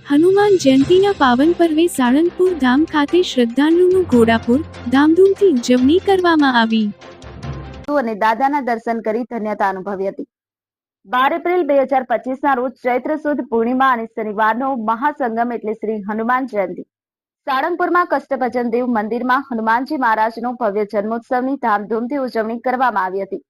હનુમાન જયંતીના પાવન પર્વે સાળંગપુર ધામ ખાતે શ્રદ્ધાળુઓનું ઘોડાપુર ધામધૂમથી ઉજવણી કરવામાં આવી અને દાદાના દર્શન કરી ધન્યતા અનુભવી હતી। 12 એપ્રિલ 2025ના રોજ ચૈત્ર સુદ પૂર્ણિમા અને શનિવારનો મહાસંગમ એટલે શ્રી હનુમાન જયંતી સાળંગપુરમાં કષ્ટભંજન દેવ મંદિરમાં હનુમાનજી મહારાજનો ભવ્ય જન્મોત્સવની ધામધૂમથી ઉજવણી કરવામાં આવી હતી।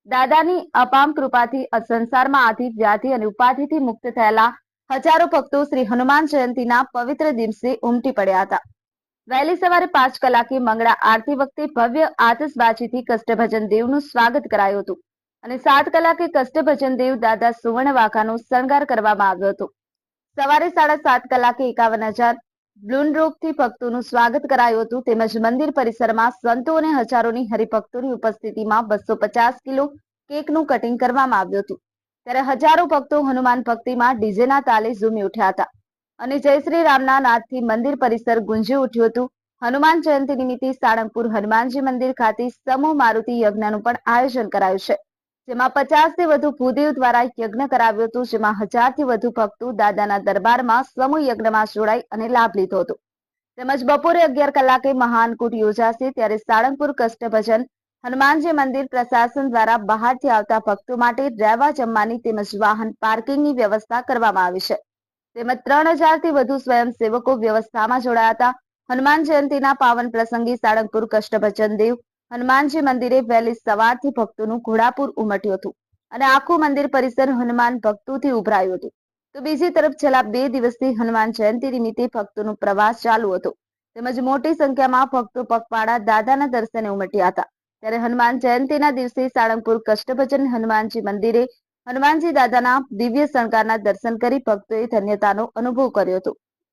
દાદાની અપાર કૃપાથી સંસારમાં આદિ વ્યાધિ અને ઉપાધિથી મુક્ત થયેલા હજારો ભક્તો શ્રી હનુમાન જયંતીના પવિત્ર દિવસે ઉમટી પડ્યા હતા। વહેલી સવારે 5 કલાકે મંગળા આરતી વખતે ભવ્ય આતશબાજીથી કષ્ટભંજન દેવનું સ્વાગત કરાયું હતું અને 7 કલાકે કષ્ટભંજન દેવ દાદા સુવર્ણ વાઘાનો શણગાર કરવામાં આવ્યો હતો। સવારે 7:30 કલાકે 51,000 બ્લૂન રોગથી ભક્તોનું સ્વાગત કરાયું હતું તેમજ મંદિર પરિસરમાં સંતો અને હજારોની હરિભક્તોની ઉપસ્થિતિમાં 250 કિલો કેકનું કટિંગ કરવામાં આવ્યું હતું। ત્યારે હજારો ભક્તો હનુમાન ભક્તિમાં ડીજેના તાલે ઝૂમી ઉઠ્યા હતા અને જય શ્રી રામના નાદથી મંદિર પરિસર ગુંજી ઉઠ્યું હતું। હનુમાન જયંતિ નિમિત્તે સાળંગપુર હનુમાનજી મંદિર ખાતે સમૂહ મારુતિ યજ્ઞનું પણ આયોજન કરાયું છે, જેમાં 50થી વધુ ભૂદેવ દ્વારા યજ્ઞ કરાવ્યું હતું, જેમાં 1000થી વધુ ભક્તો દાદાના દરબારમાં સમૂહ યજ્ઞમાં જોડાઈ અને લાભ લીધો હતો। તેમજ બપોરે 11 કલાકે મહાઅન્નકૂટ યોજાશે, ત્યારે સાળંગપુર કષ્ટભંજન હનુમાનજી મંદિર પ્રશાસન દ્વારા બહારથી આવતા ભક્તો માટે રહેવા જમવાની તેમજ વાહન પાર્કિંગની વ્યવસ્થા કરવામાં આવી છે। તેમજ 3000થી વધુ સ્વયંસેવકો વ્યવસ્થામાં જોડાયા હતા। હનુમાન જયંતીના પાવન પ્રસંગે સાળંગપુર કષ્ટભંજન દેવ હનુમાનજી મંદિરે વહેલી સવારથી ભક્તોનું ઘોડાપુર ઉમટ્યું હતું અને આખું મંદિર પરિસર હનુમાન ભક્તોથી ઉભરાયું હતું। તો બીજી તરફ છેલ્લા 2 દિવસથી હનુમાન જયંતિ નિમિત્તે ભક્તોનો પ્રવાસ ચાલુ હતો તેમજ મોટી સંખ્યામાં ભક્તો પગપાળા દાદાના દર્શને ઉમટ્યા હતા। ત્યારે હનુમાન જયંતિના દિવસે સાળંગપુર કષ્ટભંજન હનુમાનજી મંદિરે હનુમાનજી દાદાના દિવ્ય શણગારના દર્શન કરી ભક્તોએ ધન્યતાનો અનુભવ કર્યો હતો।